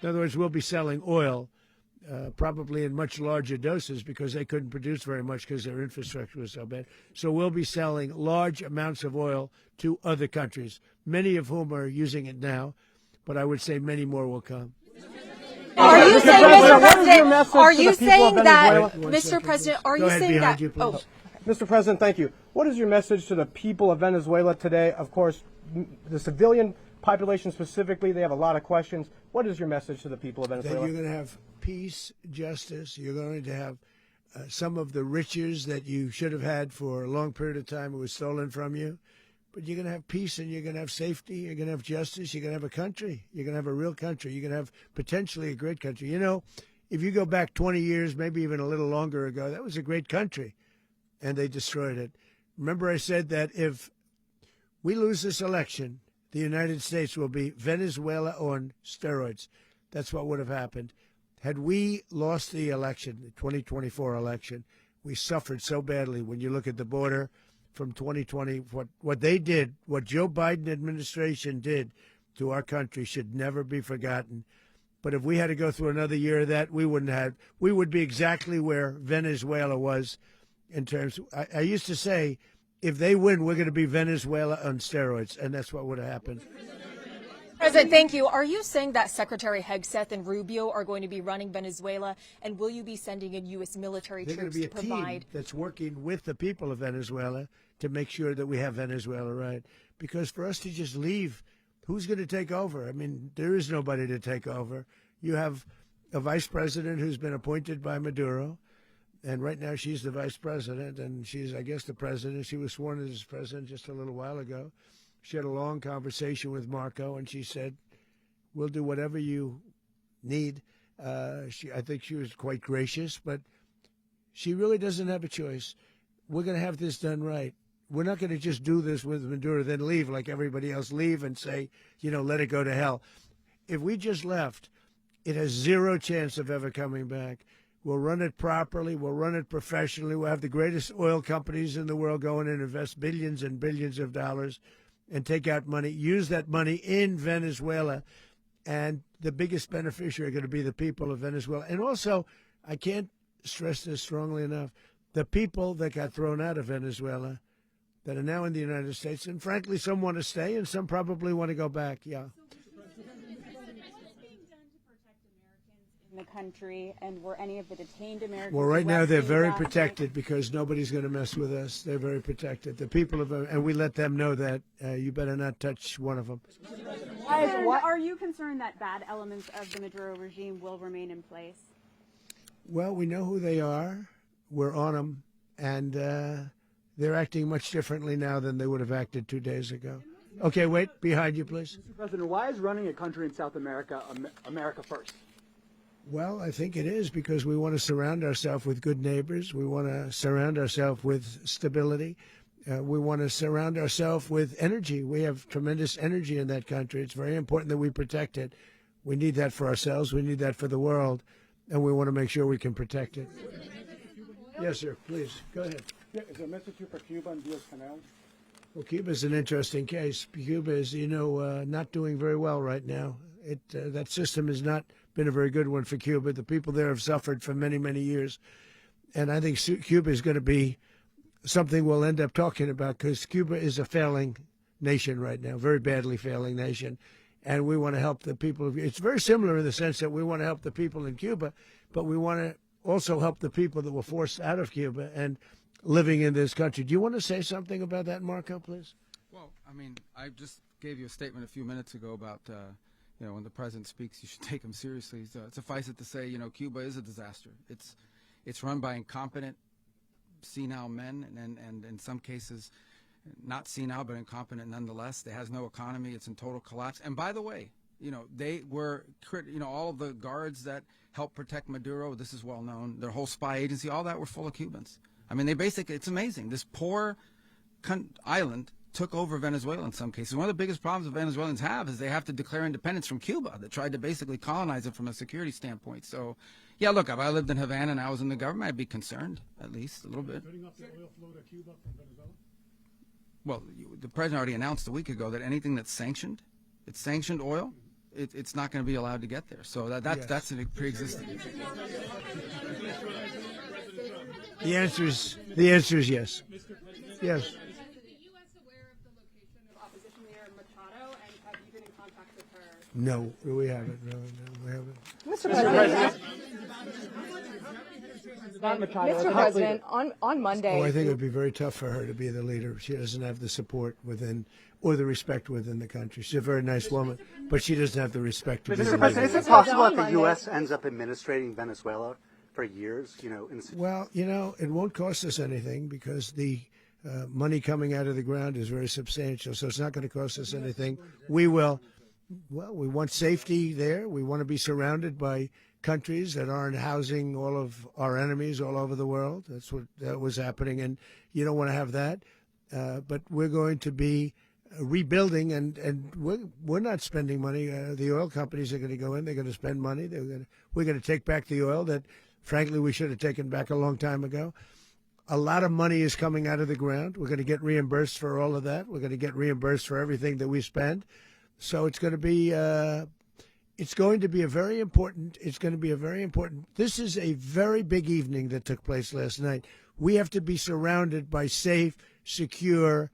In other words, we'll be selling oil probably in much larger doses because they couldn't produce very much because their infrastructure was so bad. So we'll be selling large amounts of oil to other countries, many of whom are using it now, but I would say many more will come. Are you saying, Mr. President, are you saying that, Mr. President, are you saying that, Mr. President, thank you. What is your message to the people of Venezuela today? Of course, the civilian population specifically, they have a lot of questions. What is your message to the people of Venezuela? That you're going to have peace, justice. You're going to have some of the riches that you should have had for a long period of time. It was stolen from you. But you're going to have peace and you're going to have safety. You're going to have justice. You're going to have a country. You're going to have a real country. You're going to have potentially a great country. You know, if you go back 20 years, maybe even a little longer ago, that was a great country. And they destroyed it. Remember I said that if we lose this election, the United States will be Venezuela on steroids. That's what would have happened. Had we lost the election, the 2024 election, we suffered so badly. When you look at the border from 2020, what they did, what Joe Biden administration did to our country should never be forgotten. But if we had to go through another year of that, we would be exactly where Venezuela was in terms. I used to say, if they win, we're going to be Venezuela on steroids, and that's what would have happened. President, thank you. Are you saying that Secretary Hegseth and Rubio are going to be running Venezuela, and will you be sending in U.S. military troops to provide? They're going to be a team that's working with the people of Venezuela to make sure that we have Venezuela right. Because for us to just leave, who's going to take over? I mean, there is nobody to take over. You have a vice president who's been appointed by Maduro. And right now she's the vice president, and she's, I guess, the president. She was sworn in as president just a little while ago. She had a long conversation with Marco, and she said, we'll do whatever you need. I think she was quite gracious, but she really doesn't have a choice. We're going to have this done right. We're not going to just do this with Maduro, then leave like everybody else, leave and say, let it go to hell. If we just left, it has zero chance of ever coming back. We'll run it properly. We'll run it professionally. We'll have the greatest oil companies in the world go in and invest billions and billions of dollars and take out money, use that money in Venezuela. And the biggest beneficiary are going to be the people of Venezuela. And also, I can't stress this strongly enough, the people that got thrown out of Venezuela that are now in the United States. And frankly, some want to stay and some probably want to go back. Yeah. In the country, and were any of the detained Americans? Well, right now they're very protected because nobody's going to mess with us. They're very protected. The people of, and we let them know that you better not touch one of them. Are you concerned that bad elements of the Maduro regime will remain in place? Well, we know who they are. We're on them, and they're acting much differently now than they would have acted 2 days ago. Okay, wait, behind you, please. Mr. President, why is running a country in South America America first? Well, I think it is because we want to surround ourselves with good neighbors. We want to surround ourselves with stability. We want to surround ourselves with energy. We have tremendous energy in that country. It's very important that we protect it. We need that for ourselves. We need that for the world. And we want to make sure we can protect it. Yes, sir. Please, go ahead. Yeah, is there a message here for Cuba and Diaz-Canel? Well, Cuba is an interesting case. Cuba is, not doing very well right now. That system has not been a very good one for Cuba. The people there have suffered for many, many years. And I think Cuba is going to be something we'll end up talking about because Cuba is a failing nation right now, very badly failing nation. And we want to help the people. It's very similar in the sense that we want to help the people in Cuba, but we want to also help the people that were forced out of Cuba and living in this country. Do you want to say something about that, Marco, please? Well, I mean, I just gave you a statement a few minutes ago about when the president speaks, you should take him seriously. So suffice it to say, Cuba is a disaster. It's run by incompetent, senile men, and in some cases, not senile but incompetent nonetheless. It has no economy. It's in total collapse. And by the way, they were, all of the guards that helped protect Maduro. This is well known. Their whole spy agency, all that were full of Cubans. I mean, it's amazing. This poor island took over Venezuela in some cases. One of the biggest problems the Venezuelans have is they have to declare independence from Cuba that tried to basically colonize it from a security standpoint. So, yeah, look, if I lived in Havana and I was in the government, I'd be concerned, at least a little bit. Cutting off the oil flow to Cuba from Venezuela? Well, the president already announced a week ago that anything that's sanctioned oil, it's not going to be allowed to get there. So that's a pre-existing. The answer is yes. Yes. No, we haven't. No, we haven't. Mr. President. Mr. President, on Monday. Oh, I think it would be very tough for her to be the leader. She doesn't have the support within or the respect within the country. She's a very nice woman, but she doesn't have the respect to be the Mr. leader. President, is it possible that the U.S. ends up administrating Venezuela for years? Well, it won't cost us anything because the money coming out of the ground is very substantial, so it's not going to cost us anything. We want safety there. We want to be surrounded by countries that aren't housing all of our enemies all over the world. That's what was happening, and you don't want to have that. But we're going to be rebuilding, and we're not spending money. The oil companies are going to go in. They're going to spend money. We're going to take back the oil that, frankly, we should have taken back a long time ago. A lot of money is coming out of the ground. We're going to get reimbursed for all of that. We're going to get reimbursed for everything that we spend. So it's going to be a very important. This is a very big evening that took place last night. We have to be surrounded by safe, secure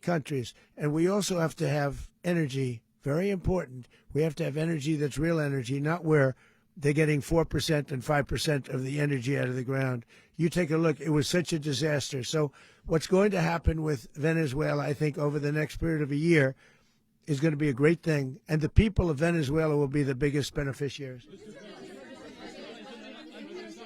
countries, and we also have to have energy. Very important. We have to have energy that's real energy, not where they're getting 4% and 5% of the energy out of the ground. You take a look. It was such a disaster. So what's going to happen with Venezuela, I think, over the next period of a year, is going to be a great thing, and the people of Venezuela will be the biggest beneficiaries.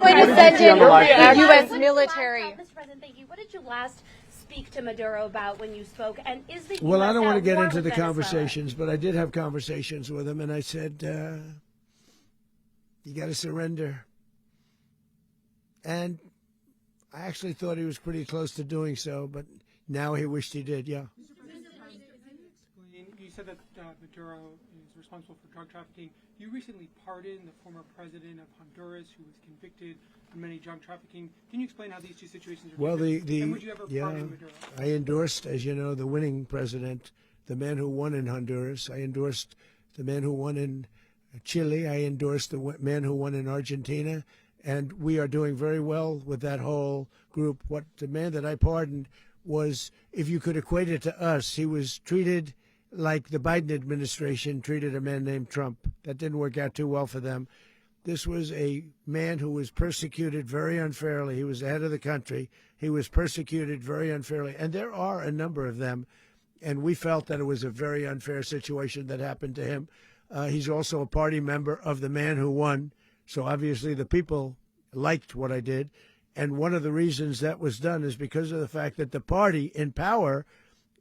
Going to send in the U.S. military. Mr. President, thank you. What did you last speak to Maduro about when you spoke? And is the Well, US I don't want to get war into with the Venezuela? conversations, but I did have conversations with him, and I said, you got to surrender. And I actually thought he was pretty close to doing so, but now he wished he did, yeah. You said that Maduro is responsible for drug trafficking. You recently pardoned the former president of Honduras, who was convicted of many drug trafficking. Can you explain how these two situations are different? And would you ever pardon Maduro? I endorsed, as you know, the winning president, the man who won in Honduras. I endorsed the man who won in Chile. I endorsed the man who won in Argentina. And we are doing very well with that whole group. What the man that I pardoned was, if you could equate it to us, he was treated like the Biden administration treated a man named Trump. That didn't work out too well for them. This was a man who was persecuted very unfairly. He was the head of the country. He was persecuted very unfairly. And there are a number of them. And we felt that it was a very unfair situation that happened to him. He's also a party member of the man who won. So obviously the people liked what I did. And one of the reasons that was done is because of the fact that the party in power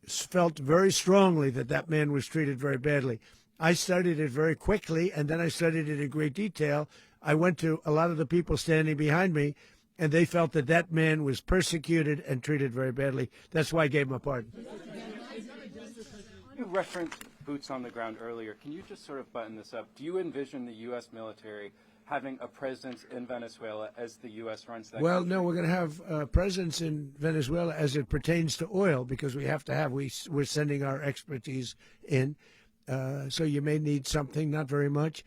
felt very strongly that that man was treated very badly. I studied it very quickly, and then I studied it in great detail. I went to a lot of the people standing behind me, and they felt that that man was persecuted and treated very badly. That's why I gave him a pardon. You referenced boots on the ground earlier. Can you just sort of button this up? Do you envision the U.S. military having a presence in Venezuela as the U.S. runs that country? No, we're going to have a presence in Venezuela as it pertains to oil, because we have to have, we're sending our expertise in. So you may need something, not very much.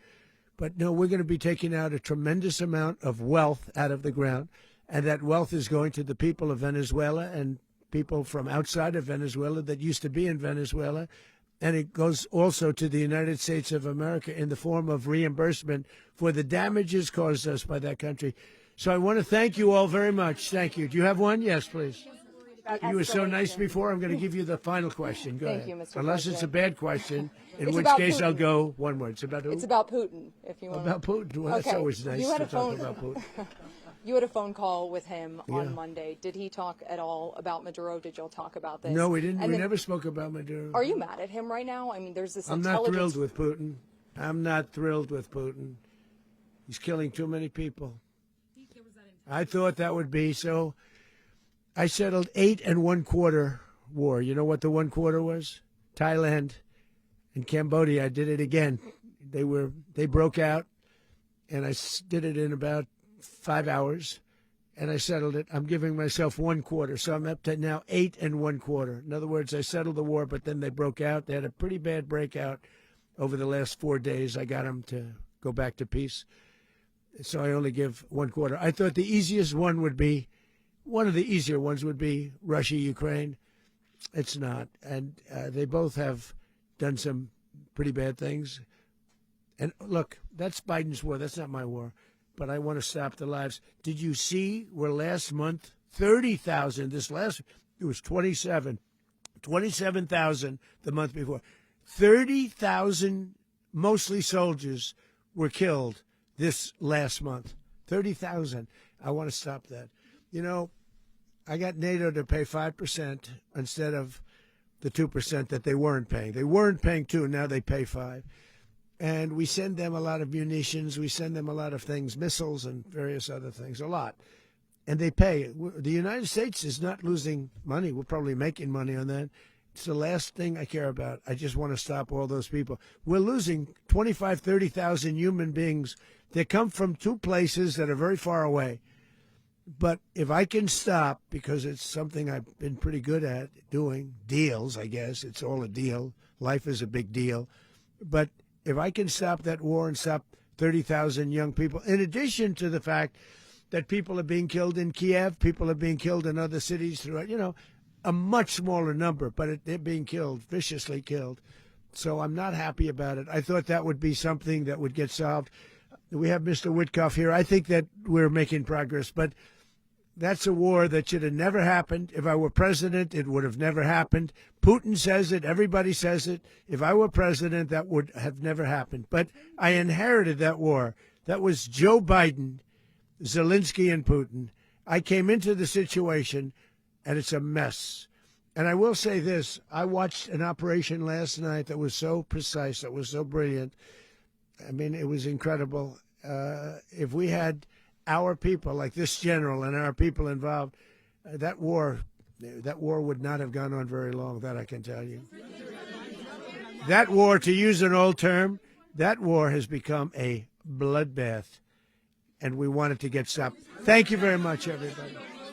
But no, we're going to be taking out a tremendous amount of wealth out of the ground. And that wealth is going to the people of Venezuela and people from outside of Venezuela that used to be in Venezuela. And it goes also to the United States of America in the form of reimbursement for the damages caused us by that country. So I want to thank you all very much. Thank you. Do you have one? Yes, please. You were so nice before. I'm going to give you the final question. Go Thank ahead. you, Mr. Unless it's a President. bad question, in It's which about case I'll Putin. go one word. It's about who? It's about Putin, if you want. About Putin. Well, that's Okay. always nice You had to a talk phone- about Putin. You had a phone call with him Yeah. on Monday. Did he talk at all about Maduro? Did y'all talk about this? No, we didn't. And We then- never spoke about Maduro. Are you mad at him right now? I mean, there's this I'm not intelligence. thrilled with Putin. I'm not thrilled with Putin. He's killing too many people. I thought that would be so. I settled 8 1/4 war. You know what the 1/4 was? Thailand and Cambodia. I did it again. They broke out, and I did it in about 5 hours, and I settled it. I'm giving myself 1/4, so I'm up to now 8 1/4. In other words, I settled the war, but then they broke out. They had a pretty bad breakout over the last 4 days. I got them to go back to peace, so I only give 1/4. I thought the easiest one would be, one of the easier ones would be Russia, Ukraine. It's not, and they both have done some pretty bad things. And look, that's Biden's war. That's not my war. But I want to stop the lives. Did you see where last month 30,000? It was 27,000 the month before. 30,000, mostly soldiers, were killed this last month. 30,000. I want to stop that. You know, I got NATO to pay 5% instead of the 2% that they weren't paying. They weren't paying 2, now they pay 5. And we send them a lot of munitions. We send them a lot of things, missiles and various other things, a lot. And they pay. The United States is not losing money. We're probably making money on that. It's the last thing I care about. I just want to stop all those people. We're losing 25, 30,000 human beings that come from 2 places that are very far away. But if I can stop, because it's something I've been pretty good at doing, deals, I guess. It's all a deal. Life is a big deal. But if I can stop that war and stop 30,000 young people, in addition to the fact that people are being killed in Kiev, people are being killed in other cities throughout, a much smaller number, but they're being killed, viciously killed. So I'm not happy about it. I thought that would be something that would get solved. We have Mr. Witkoff here. I think that we're making progress, but that's a war that should have never happened. If I were president, it would have never happened. Putin says it. Everybody says it. If I were president, that would have never happened. But I inherited that war. That was Joe Biden, Zelensky, and Putin. I came into the situation, and it's a mess. And I will say this. I watched an operation last night that was so precise, that was so brilliant. I mean, it was incredible. If we had our people, like this general and our people involved, that war would not have gone on very long, that I can tell you. That war, to use an old term, that war has become a bloodbath, and we want it to get stopped. Thank you very much, everybody.